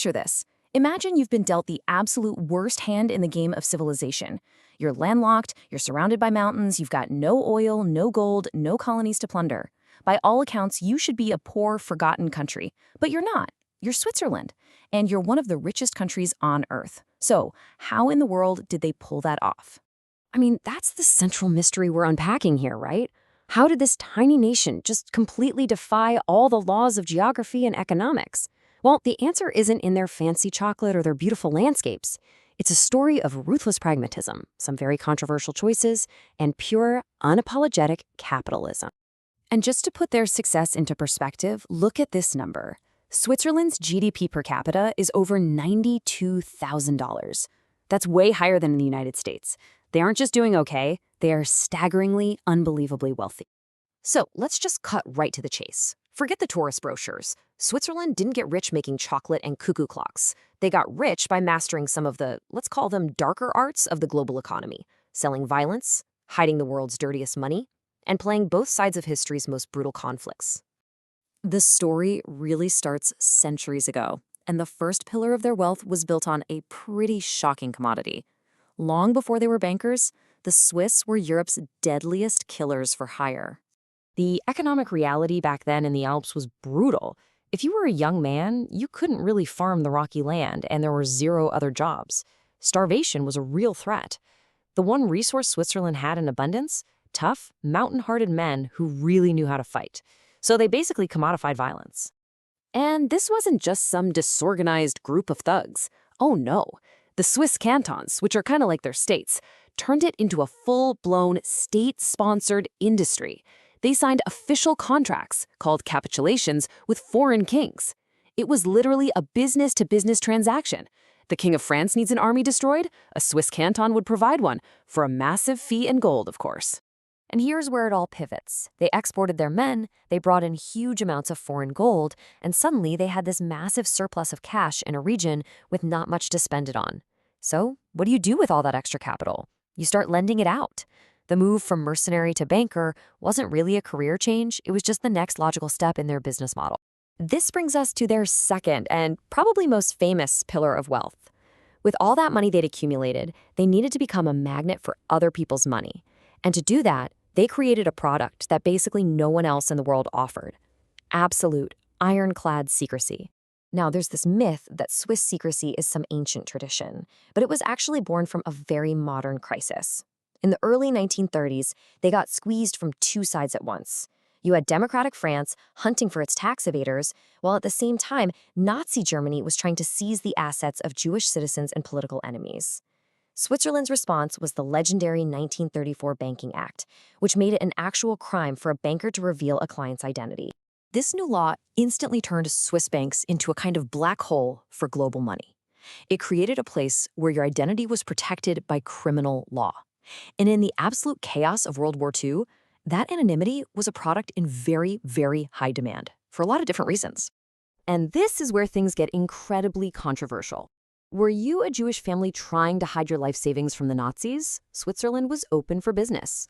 Picture this. Imagine you've been dealt the absolute worst hand in the game of civilization. You're landlocked, you're surrounded by mountains, you've got no oil, no gold, no colonies to plunder. By all accounts, you should be a poor, forgotten country. But you're not. You're Switzerland, and you're one of the richest countries on Earth. So, how in the world did they pull that off? I mean, that's the central mystery we're unpacking here, right? How did this tiny nation just completely defy all the laws of geography and economics? Well, the answer isn't in their fancy chocolate or their beautiful landscapes. It's a story of ruthless pragmatism, some very controversial choices, and pure, unapologetic capitalism. And just to put their success into perspective, look at this number. Switzerland's GDP per capita is over $92,000. That's way higher than in the United States. They aren't just doing okay, they are staggeringly, unbelievably wealthy. So let's just cut right to the chase. Forget the tourist brochures. Switzerland didn't get rich making chocolate and cuckoo clocks. They got rich by mastering some of the, let's call them darker arts of the global economy, selling violence, hiding the world's dirtiest money, and playing both sides of history's most brutal conflicts. The story really starts centuries ago, and the first pillar of their wealth was built on a pretty shocking commodity. Long before they were bankers, the Swiss were Europe's deadliest killers for hire. The economic reality back then in the Alps was brutal. If you were a young man, you couldn't really farm the rocky land, and there were zero other jobs. Starvation was a real threat. The one resource Switzerland had in abundance? Tough, mountain-hearted men who really knew how to fight. So they basically commodified violence. And this wasn't just some disorganized group of thugs. Oh no. The Swiss cantons, which are kind of like their states, turned it into a full-blown state-sponsored industry. They signed official contracts, called capitulations, with foreign kings. It was literally a business-to-business transaction. The King of France needs an army destroyed, a Swiss canton would provide one, for a massive fee in gold, of course. And here's where it all pivots. They exported their men, they brought in huge amounts of foreign gold, and suddenly they had this massive surplus of cash in a region with not much to spend it on. So, what do you do with all that extra capital? You start lending it out. The move from mercenary to banker wasn't really a career change, it was just the next logical step in their business model. This brings us to their second and probably most famous pillar of wealth. With all that money they'd accumulated, they needed to become a magnet for other people's money. And to do that, they created a product that basically no one else in the world offered. Absolute, ironclad secrecy. Now, there's this myth that Swiss secrecy is some ancient tradition, but it was actually born from a very modern crisis. In the early 1930s, they got squeezed from two sides at once. You had democratic France hunting for its tax evaders, while at the same time, Nazi Germany was trying to seize the assets of Jewish citizens and political enemies. Switzerland's response was the legendary 1934 Banking Act, which made it an actual crime for a banker to reveal a client's identity. This new law instantly turned Swiss banks into a kind of black hole for global money. It created a place where your identity was protected by criminal law. And in the absolute chaos of World War II, that anonymity was a product in very, very high demand for a lot of different reasons. And this is where things get incredibly controversial. Were you a Jewish family trying to hide your life savings from the Nazis? Switzerland was open for business.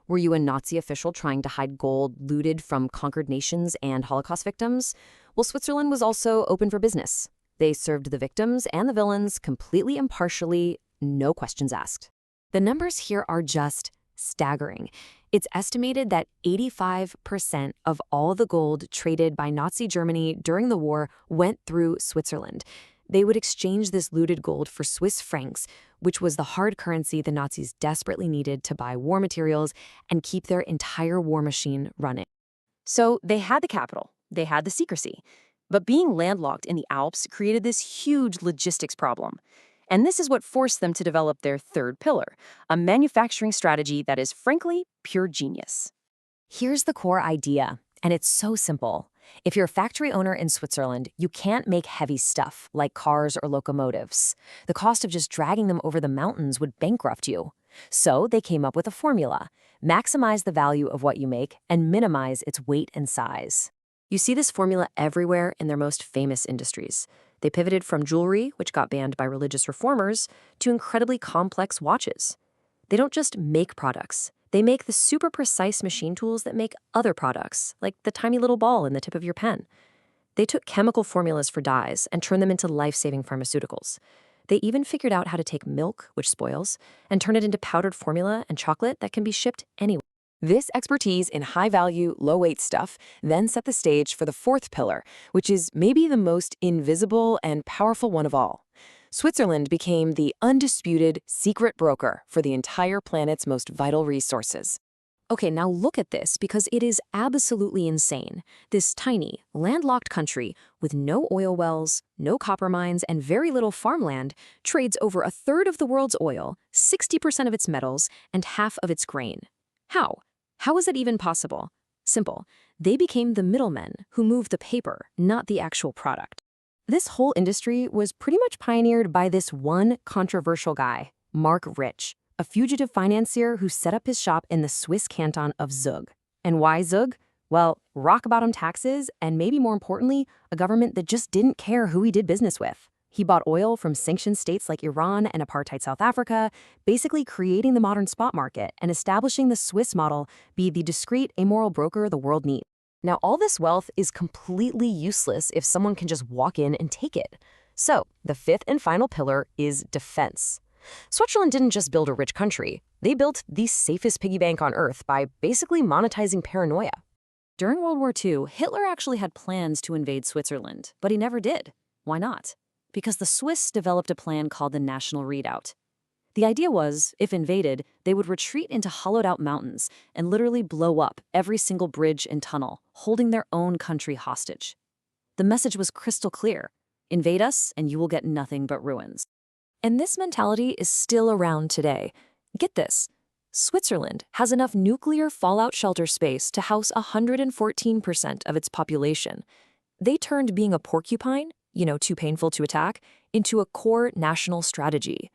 Were you a Nazi official trying to hide gold looted from conquered nations and Holocaust victims? Well, Switzerland was also open for business. They served the victims and the villains completely impartially, no questions asked. The numbers here are just staggering. It's estimated that 85% of all the gold traded by Nazi Germany during the war went through Switzerland. They would exchange this looted gold for Swiss francs, which was the hard currency the Nazis desperately needed to buy war materials and keep their entire war machine running. So they had the capital, they had the secrecy, but being landlocked in the Alps created this huge logistics problem. And this is what forced them to develop their third pillar, a manufacturing strategy that is, frankly, pure genius. Here's the core idea, and it's so simple. If you're a factory owner in Switzerland, you can't make heavy stuff like cars or locomotives. The cost of just dragging them over the mountains would bankrupt you. So they came up with a formula: maximize the value of what you make and minimize its weight and size. You see this formula everywhere in their most famous industries. They pivoted from jewelry, which got banned by religious reformers, to incredibly complex watches. They don't just make products. They make the super precise machine tools that make other products, like the tiny little ball in the tip of your pen. They took chemical formulas for dyes and turned them into life-saving pharmaceuticals. They even figured out how to take milk, which spoils, and turn it into powdered formula and chocolate that can be shipped anywhere. This expertise in high-value, low-weight stuff then set the stage for the fourth pillar, which is maybe the most invisible and powerful one of all. Switzerland became the undisputed secret broker for the entire planet's most vital resources. Okay, now look at this because it is absolutely insane. This tiny, landlocked country with no oil wells, no copper mines, and very little farmland trades over a third of the world's oil, 60% of its metals, and half of its grain. How? How is it even possible? Simple. They became the middlemen who moved the paper, not the actual product. This whole industry was pretty much pioneered by this one controversial guy, Mark Rich, a fugitive financier who set up his shop in the Swiss canton of Zug. And why Zug? Well, rock-bottom taxes, and maybe more importantly, a government that just didn't care who he did business with. He bought oil from sanctioned states like Iran and apartheid South Africa, basically creating the modern spot market and establishing the Swiss model be the discreet, amoral broker the world needs. Now, all this wealth is completely useless if someone can just walk in and take it. So, the fifth and final pillar is defense. Switzerland didn't just build a rich country, they built the safest piggy bank on earth by basically monetizing paranoia. During World War II, Hitler actually had plans to invade Switzerland, but he never did. Why not? Because the Swiss developed a plan called the National Redoubt. The idea was, if invaded, they would retreat into hollowed-out mountains and literally blow up every single bridge and tunnel, holding their own country hostage. The message was crystal clear: invade us and you will get nothing but ruins. And this mentality is still around today. Get this. Switzerland has enough nuclear fallout shelter space to house 114% of its population. They turned being a porcupine, too painful to attack, into a core national strategy.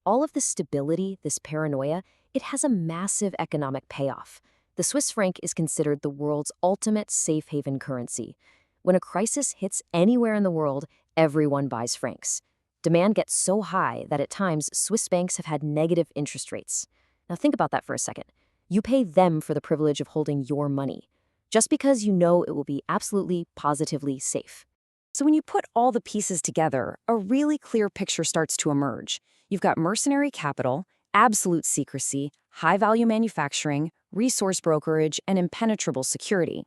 All of this stability, this paranoia, it has a massive economic payoff. The Swiss franc is considered the world's ultimate safe haven currency. When a crisis hits anywhere in the world, everyone buys francs. Demand gets so high that at times Swiss banks have had negative interest rates. Now think about that for a second. You pay them for the privilege of holding your money, just because you know it will be absolutely, positively safe. So when you put all the pieces together, a really clear picture starts to emerge. You've got mercenary capital, absolute secrecy, high-value manufacturing, resource brokerage, and impenetrable security.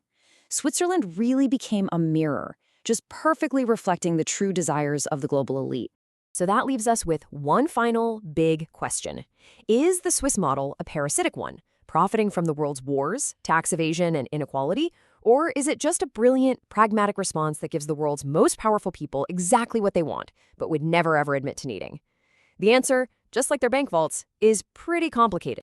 Switzerland really became a mirror, just perfectly reflecting the true desires of the global elite. So that leaves us with one final big question. Is the Swiss model a parasitic one, profiting from the world's wars, tax evasion, and inequality? Or is it just a brilliant, pragmatic response that gives the world's most powerful people exactly what they want, but would never ever admit to needing? The answer, just like their bank vaults, is pretty complicated.